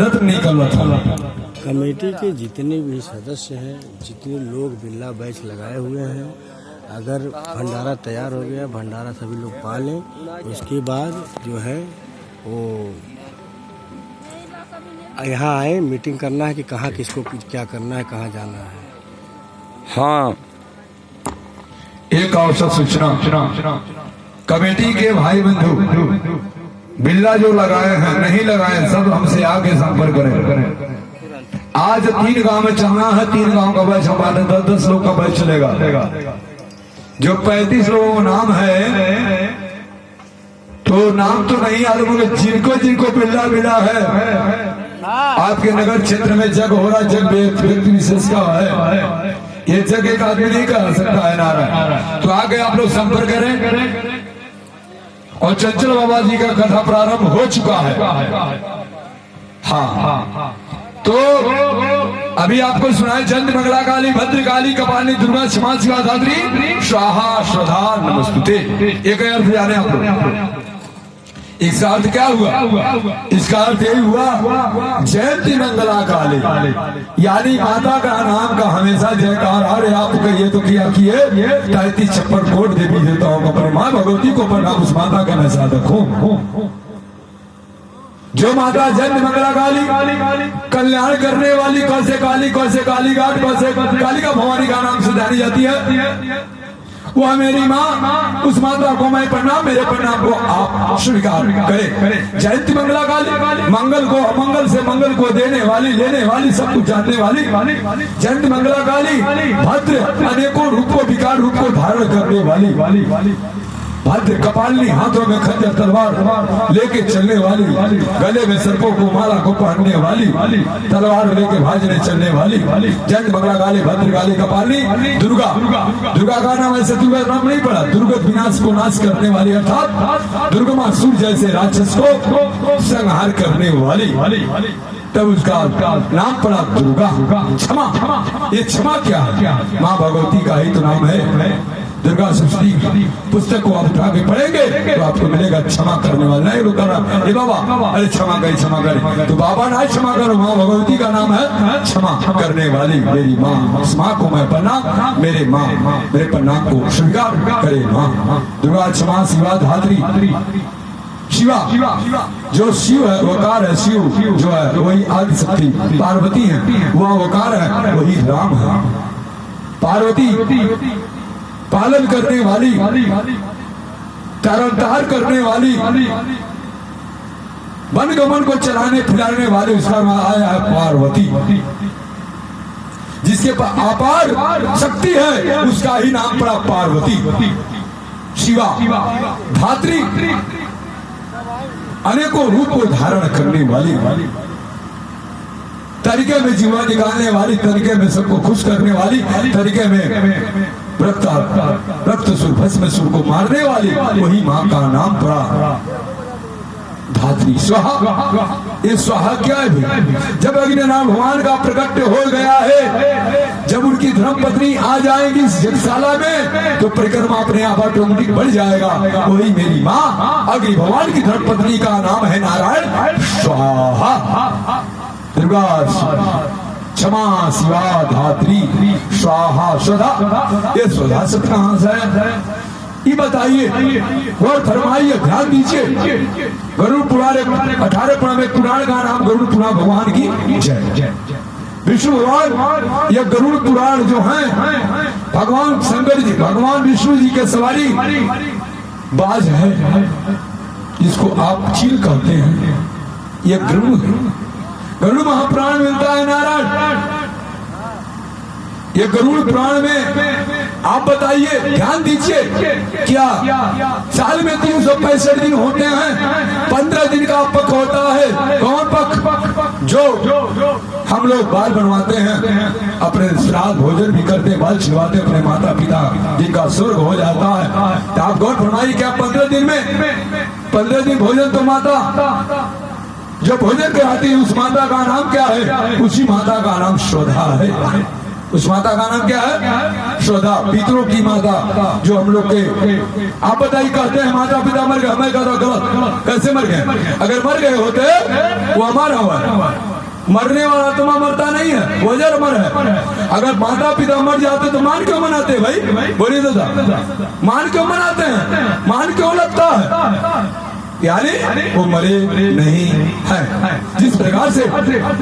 रत्न निकला था। कमेटी के जितने भी सदस्य हैं, जितने लोग बिल्ला बैच लगाए हुए हैं, अगर भंडारा तैयार हो गया, भंडारा सभी लोग पा लें, उसके बाद जो है वो यहाँ आए, मीटिंग करना है कि कहाँ किसको क्या करना है, कहाँ जाना है। हाँ, एक आवश्यक सूचना, कमेटी के भाई बंधु बिल्ला जो लगाए हैं नहीं लगाए, सब हमसे आगे संपर्क करें। आज 3 गांव में चलना है, 3 गांव का बैच हमारे 10-10 लोग का बैच चलेगा। जो 35 लोगों का नाम है, तो नाम तो नहीं याद, मगर जिनको जिनको बिल्ला मिला है, आपके नगर क्षेत्र में जग हो रहा, जग व्यक्ति विशेष का है, ये जग एक आदमी नहीं कर सकता है नारायण। तो आगे आप लोग संपर्क करें। और चंचल बाबा जी का कथा प्रारंभ हो चुका है। हाँ, तो अभी आपको सुनाए चंद मंगला काली, भद्र काली, कपाली, दुर्गा, क्षमा शिवा धात्री, स्वाहा स्वधा नमस्तुते। एक अर्थ जाने आप लोग, इसका अर्थ क्या हुआ? इसका अर्थ यही हुआ, जयंती मंगला काली, यानी माता का नाम का हमेशा जयकार। अरे आप कहिए तो किया किए 33-56 कोट देवी देवताओं को अपने माँ भगवती को प्रणाम, उस माता का नशा रखो। जो माता जयंती मंगला काली, कल्याण करने वाली, कौसे काली, कौसे काली घाट, कौसे कालिका भवानी का नाम से जानी जाती है, वह मेरी माँ, उस माता को मैं प्रणाम, मेरे प्रणाम को आप स्वीकार करें। जयंती मंगला काली, मंगल को अमंगल से मंगल को देने वाली, लेने वाली, सब कुछ जानने वाली जयंती मंगला काली, भद्र, अनेकों रूप को, विकार रूप को धारण करने वाली, भद्र, कपालनी, हाथों में खंजर तलवार लेके चलने वाली, गले में सर्पों को माला को पहनने वाली, तलवार लेके भाजने चलने वाली, जयंती मंगला काली, भद्र काली, कपालनी, दुर्गा। दुर्गा का नाम ऐसे दुर्गा नाम नहीं पड़ा, दुर्गत विनाश को नाश करने वाली, अर्थात दुर्गमासुर जैसे राक्षस को संहार करने वाली, तब उसका नाम पड़ा दुर्गा। क्षमा, ये क्षमा क्या है? माँ भगवती का ही तो नाम है। दुर्गा सप्तशती पुस्तक को आप उठा के पढ़ेंगे तो आपको मिलेगा क्षमा करने वाला। नहीं रुका ना, ये बाबा अरे क्षमा करे, तो बाबा ना क्षमा करो, माँ भगवती का नाम है क्षमा करने वाली मेरी माँ। उस माँ को मैं प्रणाम, मेरे माँ मेरे प्रणाम को स्वीकार करे माँ। दुर्गा, क्षमा शिवा धात्री, शिवा जो शिव है, वकार है, शिव जो है वही आदि शक्ति, पार्वती है वह वकार है, वही राम है। पार्वती पालन करने वाली, तारनतार करने वाली, वन गमन को चलाने फिराने वाले, उसका नाम आया है पार्वती। जिसके पास अपार शक्ति है उसका ही नाम पड़ा पार्वती। शिवा धात्री, अनेकों रूप को धारण करने वाली, तरीके में जीवन निकालने वाली, तरीके में सबको खुश करने वाली, तरीके में रक्त सुर, भस्म सुर को मारने वाली, वही माँ का नाम पड़ा धात्री। स्वाहा, ये स्वाहा क्या है? जब अग्निनाभ भगवान का प्रकट हो गया है, जब उनकी धर्मपत्नी आ जाएगी इस यज्ञशाला में, तो परिक्रमा अपने आप ऑटोमेटिक बढ़ जाएगा। वही मेरी माँ अग्नि भगवान की धर्मपत्नी का नाम है नारायण स्वाहा। दुर्गा, क्षमा शिवा धात्री, स्वाहा स्वधा। ये स्वधा शब्द कहां से है ये बताइए और फरमाइए, ध्यान दीजिए। गरुड़ पुराण 18 पुराण में पुराण का नाम गरुड़ पुराण भगवान की जय। विष्णु भगवान यह गरुड़ पुराण जो है, भगवान शंकर जी, भगवान विष्णु जी के सवारी बाज है, जिसको आप चील कहते हैं, यह गरुड़ है। गरुड़ महापुराण मिलता है नारायण। ये गरुड़ पुराण में आप बताइए, ध्यान दीजिए, क्या साल में 365 दिन होते हैं, 15 दिन का पक होता है। कौन पक? जो हम लोग बाल बनवाते हैं, अपने श्राद्ध भोजन भी करते, बाल छिलवाते अपने माता पिता जिनका स्वर्ग हो जाता है। तो आप गौर फरमाइए, क्या 15 दिन में 15 दिन भोजन तो माता जो भोजन कराती है, उस माता का नाम क्या है? उसी माता का नाम शोधा है। उस माता का नाम क्या है? शोधा, पितरों की माता, जो हम लोग के, आप बताइए, कहते हैं माता पिता मर गए, हमें कहता गलत, कैसे मर गए? अगर मर गए होते वो हमारा हुआ, मरने वाला आत्मा मरता नहीं है, वो अमर है। अगर माता पिता मर जाते तो मान क्यों मनाते भाई? बोलिए दादा, मान क्यों मनाते हैं? मान क्यों लगता है? यानी वो मरे नहीं है। जिस प्रकार से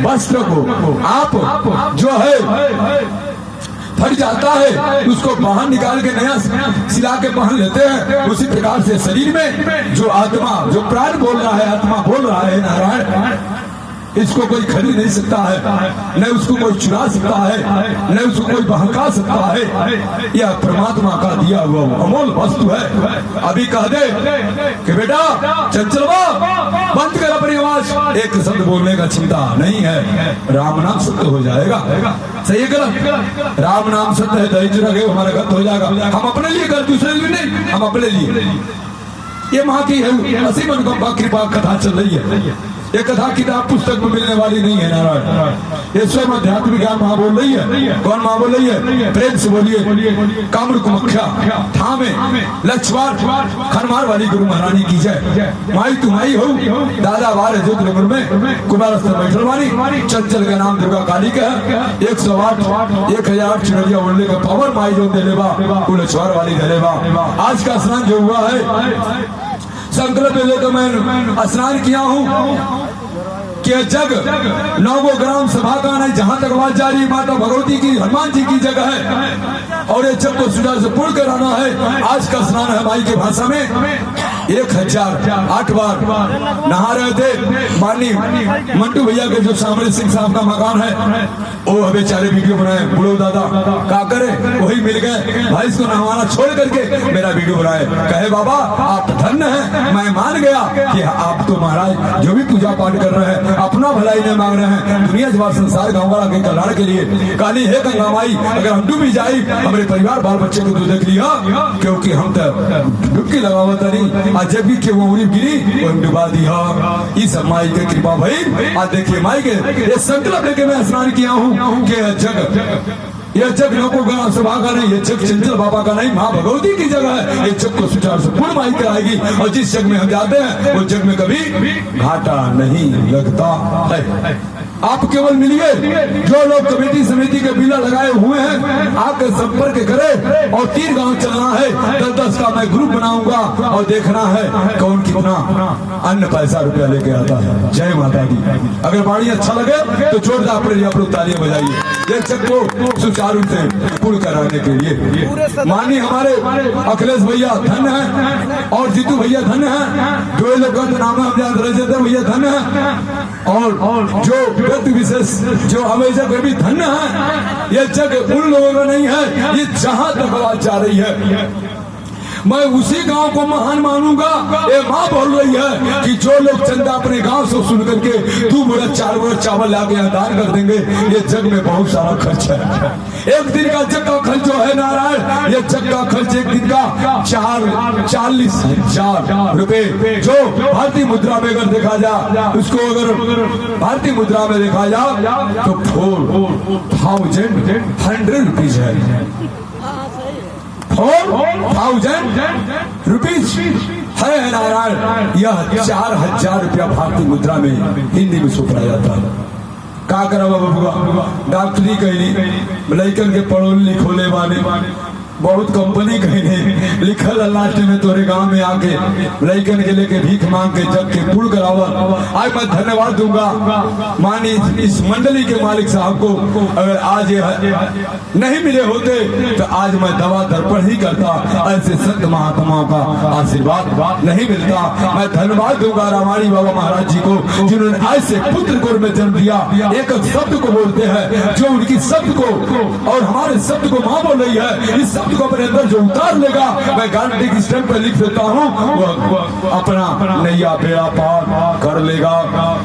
वस्त्र को आप जो है फट जाता है उसको बाहर निकाल के नया सिला के पहन लेते हैं, उसी प्रकार से शरीर में जो आत्मा, जो प्राण बोल रहा है, आत्मा बोल रहा है नारायण, इसको कोई खरीद नहीं सकता है, न उसको कोई चुरा सकता है, न उसको कोई बहका सकता है। यह परमात्मा का दिया हुआ अमोल वस्तु है। अभी कह दे कि बेटा चंचलवा बंद कर अपनी आवाज, एक शब्द बोलने का चिंता नहीं है, राम नाम सत्य हो जाएगा। सही है गलत? राम नाम सत्य है, दरिद्र रखे हमारा गलत हो जाएगा। हम अपने लिए कर, दूसरे लिए नहीं, हम अपने लिए। ये माँ की है असीम अनुकंपा कृपा कथा चल रही है। ये कथा किताब पुस्तक में मिलने वाली नहीं है नारायण, ये स्वयं अध्यात्म ज्ञान माँ बोल रही है। कौन माँ बोल रही है? प्रेम से बोलिए। कामर कुमख्या थामे लक्ष्वार खनमार वाली गुरु महारानी की जय। माई तुम्हारी हो दादा वार ज्योत नगर में कुमार बैठल वाली चंचल का नाम दुर्गा काली का 108 1008 चुनरिया उड़ने का पावर माई जो दे लेवा वो लक्ष्वार वाली दे लेवा। आज का स्नान जो हुआ है संकल्प लेकर मैं स्नान किया हूँ कि जग 9 ग्राम सभा का नहीं, जहां तक आवाज जा रही माता भगवती की हनुमान जी की जगह है और ये जग को सुधार से पूर्ण कराना है। आज का स्नान है माई की भाषा में 1008 बार नहा रहे थे। मानी मंटू भैया के जो सामने सिंह साहब का मकान है वो हमें चारे वीडियो बनाए, बुढ़ो दादा क्या करे वही मिल गए भाई, इसको नहवाना छोड़ करके मेरा वीडियो बनाए। कहे बाबा आप धन्य हैं, मैं मान गया कि आप तो महाराज जो भी पूजा पाठ कर रहे हैं अपना भलाई नहीं मांग रहे हैं, दुनिया जवाब संसार गाँव वाला के कल्याण के लिए। काली है गंगा माई अगर हम डूबी जाए हमारे परिवार बाल बच्चे को तो देख लिया, क्योंकि हम तो डुबकी लगावत नहीं, आज जब भी के वो गिरी वो डुबा दिया। इस माई के कृपा भाई आज देखिए माई के ये संकल्प लेके मैं स्नान किया हूँ कि ये जग लोगों का सभा का नहीं, ये जग चंचल बाबा का नहीं, माँ भगवती की जगह है। ये जग को सुचार से पूर्ण माई कराएगी और जिस जग में हम जाते हैं वो जग में कभी घाटा नहीं लगता है। आप केवल मिलिए, जो लोग कमेटी समिति के बिला लगाए हुए हैं आकर संपर्क करें और 3 गांव चलना है, 10-10 का मैं ग्रुप बनाऊंगा और देखना है कौन कितना अन्य पैसा रुपया लेके आता है। जय माता दी। अगर वाणी अच्छा लगे तो जोरदार अपने लिए आप लोग तालियां बजाइए एक जग को सुचारू से पूर्ण कराने के लिए। माननीय हमारे अखिलेश भैया धन्य है और जीतू भैया धन्य है, जो लोग का नाम है रजत भैया धन्य है और जो व्यक्ति विशेष जो हमें जग भी धन्य है। ये जग उन लोगों का नहीं है, ये जहां तक आवाज जा रही है मैं उसी गांव को महान मानूंगा। ये माँ बोल रही है कि जो लोग चंदा अपने गांव से सुन करके 2 बोरा 4 बोरा चावल लाके यहाँ दान कर देंगे, ये जग में बहुत सारा खर्च है। एक दिन का जग का खर्च जो है नारायण, ये जग का खर्च एक दिन का 40,000 रुपए, जो भारतीय मुद्रा में अगर देखा जाए उसको अगर भारतीय मुद्रा में देखा जाए तो 4,100 रुपीज है। 4,000 रुपीज है नारायण। यह 4,000 रुपया भारतीय मुद्रा में हिंदी में सुपरा जाता है। का करा बाबा डॉक्टरी कहनी लैकन के पढ़ोल लिखोले वाले बहुत कंपनी कहने लिखल लास्ट में तोरे गांव में आके लैकन के लेके भीख मांग के जग के पूर्ण करावत। आज मैं धन्यवाद दूंगा मानी इस मंडली के मालिक साहब को, अगर आज नहीं मिले होते तो आज मैं दवा दर्पण ही करता, ऐसे संत महात्माओं का आशीर्वाद नहीं मिलता। मैं धन्यवाद दूंगा रामाणी बाबा महाराज जी को जिन्होंने ऐसे पुत्र को में जन्म दिया। एक शब्द को बोलते हैं जो उनकी शब्द को और हमारे शब्द को माँ बोल रही है, इस को अपने अंदर जो उतार लेगा मैं गारंटी की स्टैंप पर लिख देता हूँ वो अपना नैया बेड़ा पार कर लेगा।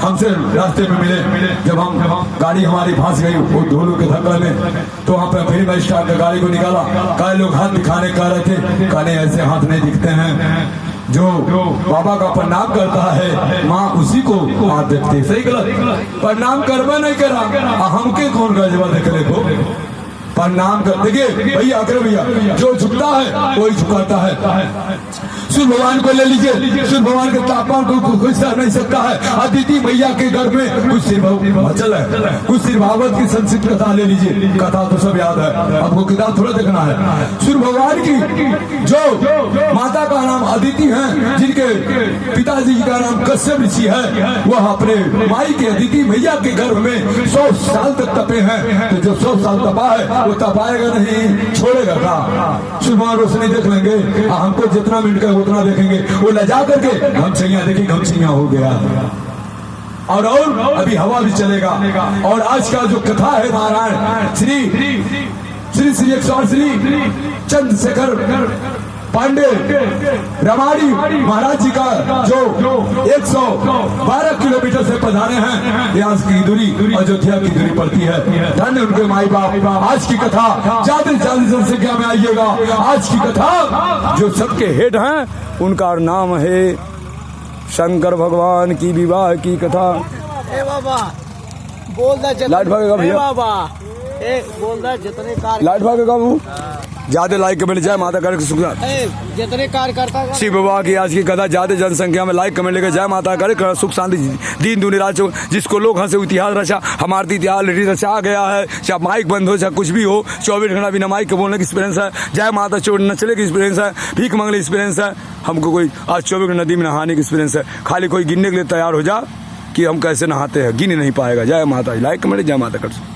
हमसे रास्ते में मिले जब हम गाड़ी हमारी फंस गई वो ढोलू के धक्का में, तो वहाँ पे फिर मैं स्टार्ट कर गाड़ी को निकाला। कई लोग हाथ दिखाने कह रहे थे, कहने ऐसे हाथ नहीं दिखते हैं, जो बाबा का प्रणाम करता है माँ उसी को हाथ देखते। सही गलत प्रणाम करवा नहीं करा हमके कौन का जवाब देखने को प्रणाम कर। देखिए भैया अगर भैया जो झुकता है वही झुकाता है। सूर्य भगवान को ले लीजिए, सूर्य भगवान के तापमान को कोई सह नहीं सकता है। अदिति मैया के घर में कुछ मचल है, कुछ श्री भागवत की संस्कृत कथा ले लीजिए, कथा तो सब याद है, आपको किताब थोड़ा देखना है। सूर्य भगवान की जो माता का नाम अदिति है, जिनके पिताजी का नाम कश्यप ऋषि है, वह अपने माई के अदिति मैया के गर्भ में 100 साल तक तपे हैं। तो जो 100 साल तपा है वो तपाएगा नहीं, छोड़ेगा का सूर्य भगवान रोशनी देख लेंगे, हमको जितना मिनट का उतना देखेंगे, वो ले जा करके घमछैया देखी, घमछैया हो गया और अभी हवा भी चलेगा। और आज का जो कथा है नारायण श्री श्री श्री 108 श्री चंद्रशेखर पांडे रमाड़ी महाराज जी का जो 112 किलोमीटर से पधारे हैं, यहाँ की दूरी अयोध्या की दूरी पड़ती है। धन्य उनके माई बाप। आज की कथा ज्यादा से ज्यादा जनसंख्या में आइएगा। आज की कथा जो सबके हेड हैं उनका नाम है शंकर भगवान की विवाह की कथा। ए बाबा बोल दा लाइट भागेगा भैया, बाबा ए बोल दा जितने लाइट भागेगा वो ज्यादा लाइक कमेंट जय माता कर जितने कार्यकर्ता शिव बाबा की आज की कथा ज्यादा जनसंख्या में लाइक कमेंट लेकर जय माता करे सुख शांति दीन दुनिया राज। जिसको लोग हंसे इतिहास रचा, हमारे इतिहास रचा गया है, चाहे माइक बंद हो चाहे कुछ भी हो, 24 घंटा बिना माइक के बोलने की एक्सपीरियंस है, जय माता चोट नचले की एक्सपीरियंस है, भीख मांगने की एक्सपीरियंस है। हमको कोई आज 24 घंटा नदी में नहाने की एक्सपीरियंस है, खाली कोई गिनने के लिए तैयार हो जा कि हम कैसे नहाते हैं, गिन नहीं पाएगा। जय माता, लाइक कमेंट जय माता कर।